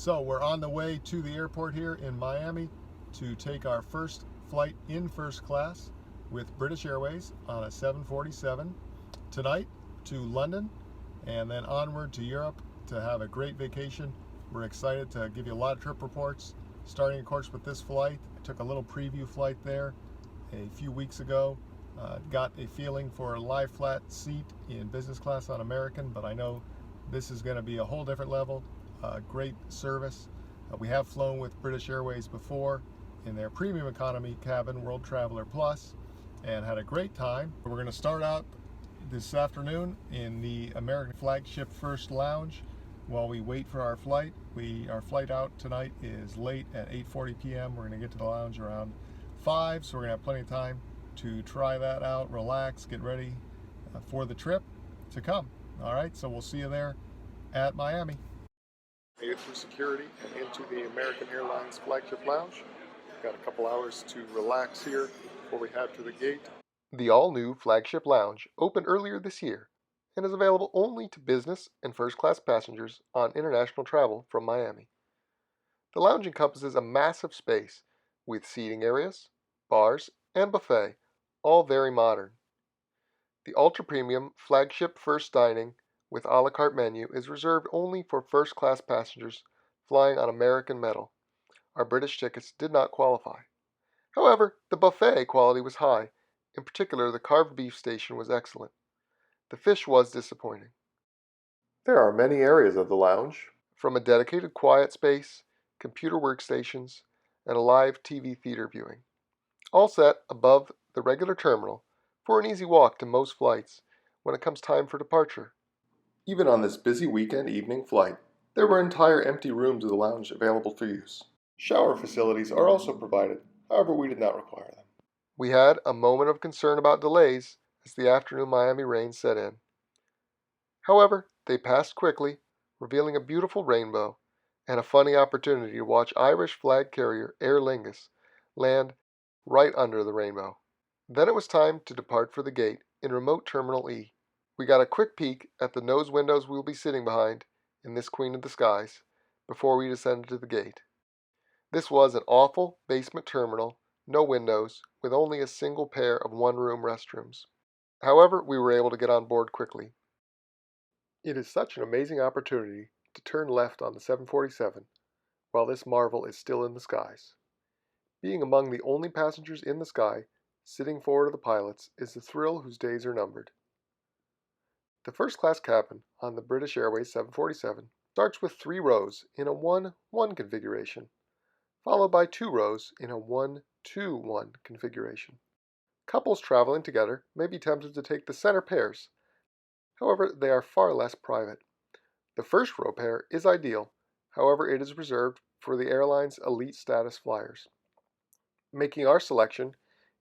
So we're on the way to the airport here in Miami to take our first flight in first class with British Airways on a 747 tonight to London and then onward to Europe to have a great vacation. We're excited to give you a lot of trip reports, starting of course with this flight. I took a little preview flight there a few weeks ago. Got a feeling for a lie flat seat in business class on American, but I know this is going to be a whole different level. Great service. We have flown with British Airways before in their premium economy cabin, World Traveler Plus, and had a great time. We're going to start out this afternoon in the American Flagship First Lounge while we wait for our flight. Our flight out tonight is late at 8:40 p.m. We're going to get to the lounge around 5, so we're going to have plenty of time to try that out, relax, get ready for the trip to come. All right, so we'll see you there at Miami. Made it through security and into the American Airlines Flagship Lounge. Got a couple hours to relax here before we head to the gate. The all-new Flagship Lounge opened earlier this year and is available only to business and first-class passengers on international travel from Miami. The lounge encompasses a massive space with seating areas, bars, and buffet, all very modern. The ultra-premium Flagship First Dining with a la carte menu is reserved only for first-class passengers flying on American metal. Our British tickets did not qualify. However, the buffet quality was high. In particular, the carved beef station was excellent. The fish was disappointing. There are many areas of the lounge, from a dedicated quiet space, computer workstations, and a live TV theater viewing, all set above the regular terminal for an easy walk to most flights when it comes time for departure. Even on this busy weekend evening flight, there were entire empty rooms of the lounge available for use. Shower facilities are also provided, however we did not require them. We had a moment of concern about delays as the afternoon Miami rain set in. However, they passed quickly, revealing a beautiful rainbow and a funny opportunity to watch Irish flag carrier Aer Lingus land right under the rainbow. Then it was time to depart for the gate in remote Terminal E. We got a quick peek at the nose windows we will be sitting behind in this Queen of the Skies before we descended to the gate. This was an awful basement terminal, no windows, with only a single pair of one-room restrooms. However, we were able to get on board quickly. It is such an amazing opportunity to turn left on the 747 while this marvel is still in the skies. Being among the only passengers in the sky, sitting forward of the pilots, is a thrill whose days are numbered. The first-class cabin on the British Airways 747 starts with 3 rows in a 1-1 configuration, followed by 2 rows in a 1-2-1 configuration. Couples traveling together may be tempted to take the center pairs. However, they are far less private. The first row pair is ideal, however it is reserved for the airline's elite status flyers, making our selection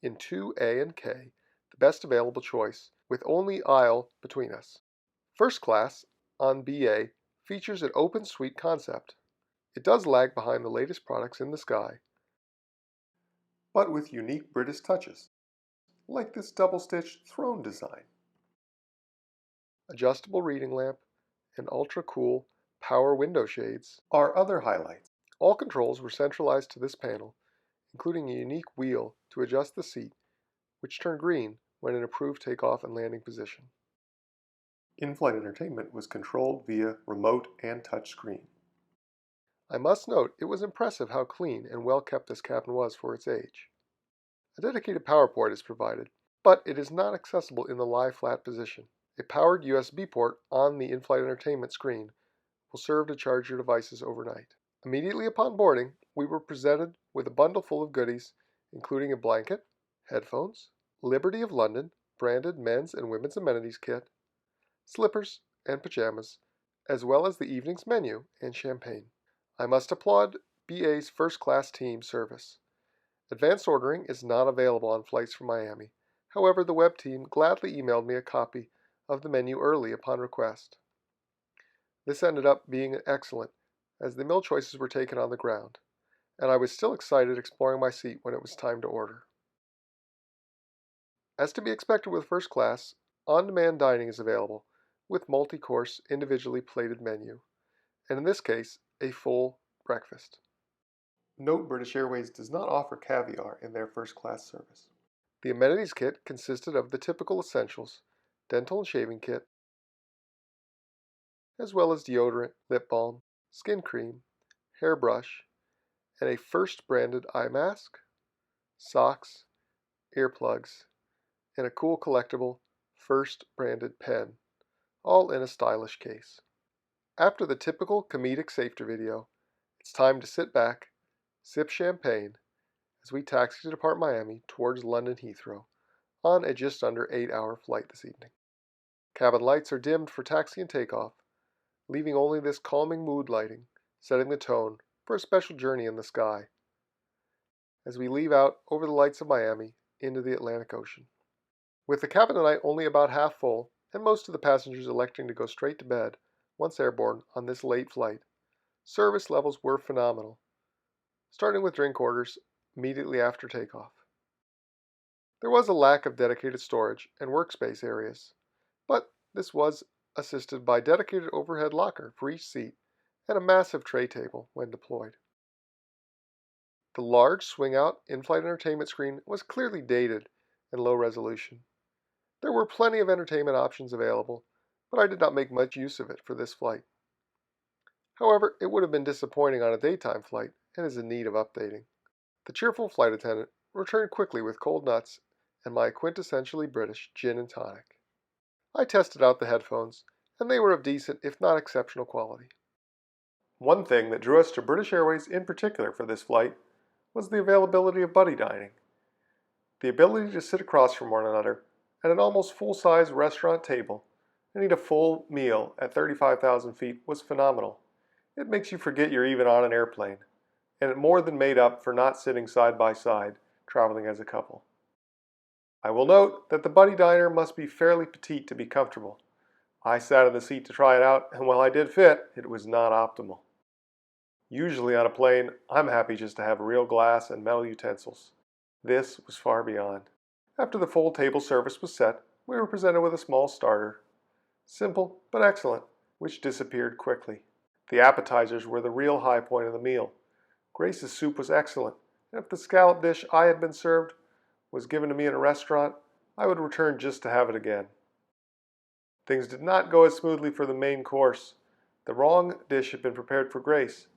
in 2A and K the best available choice, with only aisle between us. First class on BA features an open suite concept. It does lag behind the latest products in the sky, but with unique British touches, like this double-stitched throne design. Adjustable reading lamp and ultra-cool power window shades are other highlights. All controls were centralized to this panel, including a unique wheel to adjust the seat, which turned green when in approved takeoff and landing position. In-flight entertainment was controlled via remote and touch screen. I must note it was impressive how clean and well kept this cabin was for its age. A dedicated power port is provided, but it is not accessible in the lie flat position. A powered USB port on the in-flight entertainment screen will serve to charge your devices overnight. Immediately upon boarding, we were presented with a bundle full of goodies, including a blanket, headphones, Liberty of London branded men's and women's amenities kit, slippers, and pajamas, as well as the evening's menu and champagne. I must applaud BA's first-class team service. Advanced ordering is not available on flights from Miami. However, the web team gladly emailed me a copy of the menu early upon request. This ended up being excellent, as the meal choices were taken on the ground, and I was still excited exploring my seat when it was time to order. As to be expected with first class, on-demand dining is available, with multi-course, individually plated menu, and in this case, a full breakfast. Note British Airways does not offer caviar in their first class service. The amenities kit consisted of the typical essentials, dental and shaving kit, as well as deodorant, lip balm, skin cream, hairbrush, and a First branded eye mask, socks, earplugs, and a cool collectible First branded pen, all in a stylish case. After the typical comedic safety video, it's time to sit back, sip champagne, as we taxi to depart Miami towards London Heathrow on a just under 8-hour flight this evening. Cabin lights are dimmed for taxi and takeoff, leaving only this calming mood lighting, setting the tone for a special journey in the sky as we leave out over the lights of Miami into the Atlantic Ocean. With the cabin tonight only about half full, and most of the passengers electing to go straight to bed once airborne on this late flight, service levels were phenomenal, starting with drink orders immediately after takeoff. There was a lack of dedicated storage and workspace areas, but this was assisted by dedicated overhead locker for each seat and a massive tray table when deployed. The large swing-out in-flight entertainment screen was clearly dated and low resolution. There were plenty of entertainment options available, but I did not make much use of it for this flight. However, it would have been disappointing on a daytime flight and is in need of updating. The cheerful flight attendant returned quickly with cold nuts and my quintessentially British gin and tonic. I tested out the headphones, and they were of decent, if not exceptional quality. One thing that drew us to British Airways in particular for this flight was the availability of buddy dining. The ability to sit across from one another at an almost full-size restaurant table and eat a full meal at 35,000 feet was phenomenal. It makes you forget you're even on an airplane, and it more than made up for not sitting side by side, traveling as a couple. I will note that the buddy diner must be fairly petite to be comfortable. I sat in the seat to try it out, and while I did fit, it was not optimal. Usually on a plane, I'm happy just to have real glass and metal utensils. This was far beyond. After the full table service was set, we were presented with a small starter. Simple, but excellent, which disappeared quickly. The appetizers were the real high point of the meal. Grace's soup was excellent, and if the scallop dish I had been served was given to me in a restaurant, I would return just to have it again. Things did not go as smoothly for the main course. The wrong dish had been prepared for Grace.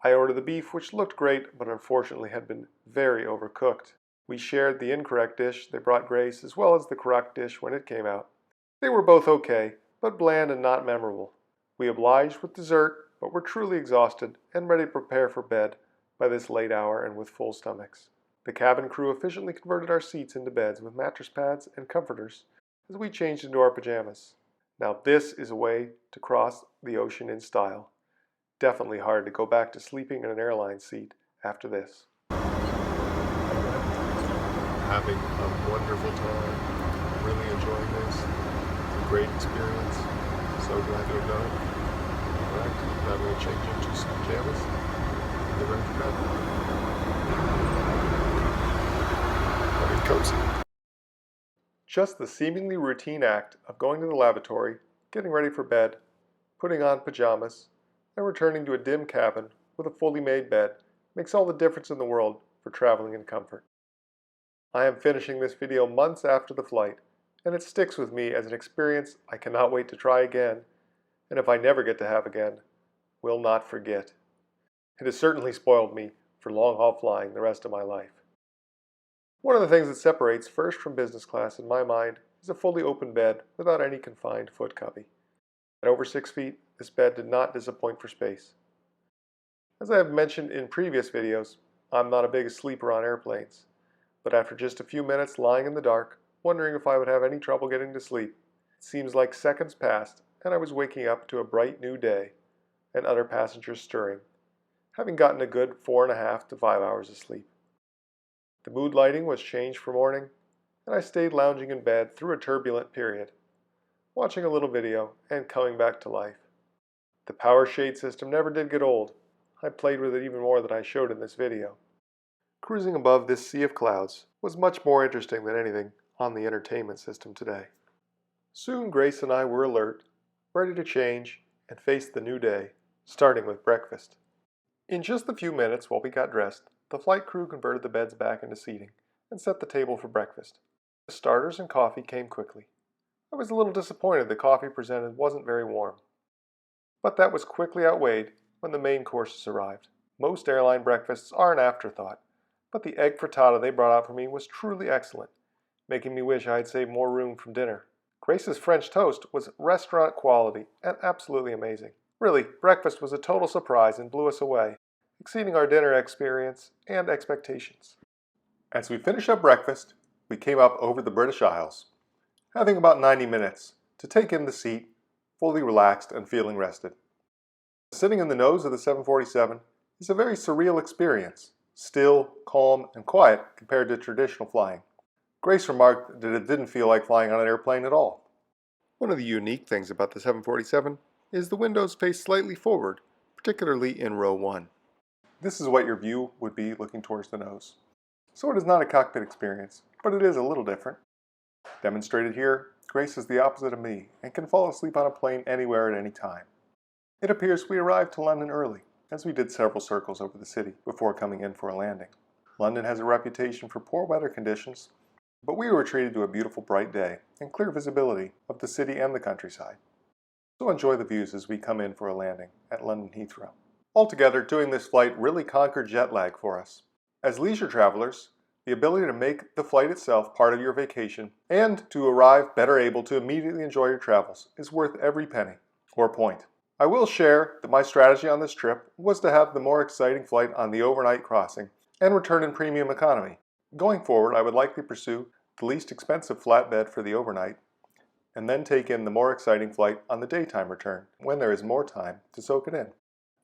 I ordered the beef, which looked great, but unfortunately had been very overcooked. We shared the incorrect dish they brought Grace, as well as the correct dish when it came out. They were both okay, but bland and not memorable. We obliged with dessert, but were truly exhausted and ready to prepare for bed by this late hour and with full stomachs. The cabin crew efficiently converted our seats into beds with mattress pads and comforters as we changed into our pajamas. Now this is a way to cross the ocean in style. Definitely hard to go back to sleeping in an airline seat after this. Having a wonderful time, really enjoying this. It's a great experience. So glad to have done it. Alright, now we'll change into some pajamas and get ready for bed. Cozy. Just the seemingly routine act of going to the lavatory, getting ready for bed, putting on pajamas, and returning to a dim cabin with a fully made bed makes all the difference in the world for traveling in comfort. I am finishing this video months after the flight, and it sticks with me as an experience I cannot wait to try again, and if I never get to have again, will not forget. It has certainly spoiled me for long-haul flying the rest of my life. One of the things that separates first from business class in my mind is a fully open bed without any confined foot cubby. At over 6 feet, this bed did not disappoint for space. As I have mentioned in previous videos, I'm not a big sleeper on airplanes, but after just a few minutes lying in the dark, wondering if I would have any trouble getting to sleep, it seems like seconds passed and I was waking up to a bright new day and other passengers stirring, having gotten a good 4.5 to 5 hours of sleep. The mood lighting was changed for morning, and I stayed lounging in bed through a turbulent period, watching a little video and coming back to life. The power shade system never did get old. I played with it even more than I showed in this video. Cruising above this sea of clouds was much more interesting than anything on the entertainment system today. Soon Grace and I were alert, ready to change and face the new day, starting with breakfast. In just a few minutes while we got dressed, the flight crew converted the beds back into seating and set the table for breakfast. The starters and coffee came quickly. I was a little disappointed the coffee presented wasn't very warm, but that was quickly outweighed when the main courses arrived. Most airline breakfasts are an afterthought, but the egg frittata they brought out for me was truly excellent, making me wish I had saved more room from dinner. Grace's French toast was restaurant quality and absolutely amazing. Really, breakfast was a total surprise and blew us away, exceeding our dinner experience and expectations. As we finished up breakfast, we came up over the British Isles, having about 90 minutes to take in the seat, fully relaxed and feeling rested. Sitting in the nose of the 747 is a very surreal experience, still, calm, and quiet compared to traditional flying. Grace remarked that it didn't feel like flying on an airplane at all. One of the unique things about the 747 is the windows face slightly forward, particularly in row 1. This is what your view would be looking towards the nose. So it is not a cockpit experience, but it is a little different. Demonstrated here, Grace is the opposite of me and can fall asleep on a plane anywhere at any time. It appears we arrived to London early, as we did several circles over the city before coming in for a landing. London has a reputation for poor weather conditions, but we were treated to a beautiful bright day and clear visibility of the city and the countryside. So enjoy the views as we come in for a landing at London Heathrow. Altogether, doing this flight really conquered jet lag for us. As leisure travelers, the ability to make the flight itself part of your vacation and to arrive better able to immediately enjoy your travels is worth every penny or point. I will share that my strategy on this trip was to have the more exciting flight on the overnight crossing and return in premium economy. Going forward, I would likely pursue the least expensive flatbed for the overnight and then take in the more exciting flight on the daytime return when there is more time to soak it in.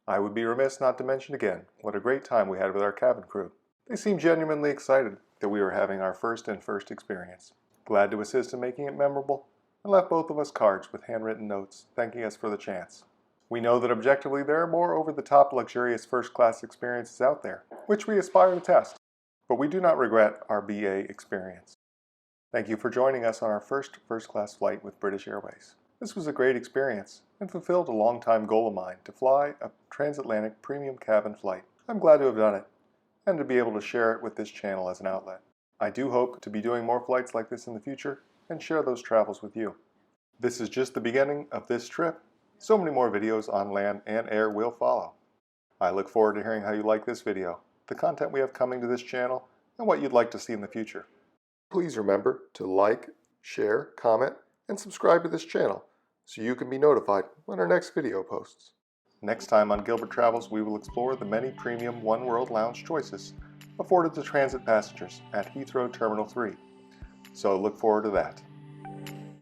I would be remiss not to mention again what a great time we had with our cabin crew. They seemed genuinely excited that we were having our first experience. Glad to assist in making it memorable, and left both of us cards with handwritten notes thanking us for the chance. We know that objectively there are more over-the-top luxurious first-class experiences out there, which we aspire to test, but we do not regret our BA experience. Thank you for joining us on our first-class flight with British Airways. This was a great experience and fulfilled a long-time goal of mine to fly a transatlantic premium cabin flight. I'm glad to have done it and to be able to share it with this channel as an outlet. I do hope to be doing more flights like this in the future and share those travels with you. This is just the beginning of this trip. So many more videos on land and air will follow. I look forward to hearing how you like this video, the content we have coming to this channel, and what you'd like to see in the future. Please remember to like, share, comment, and subscribe to this channel so you can be notified when our next video posts. Next time on Gilbert Travels, we will explore the many premium One World Lounge choices afforded to transit passengers at Heathrow Terminal 3. So look forward to that.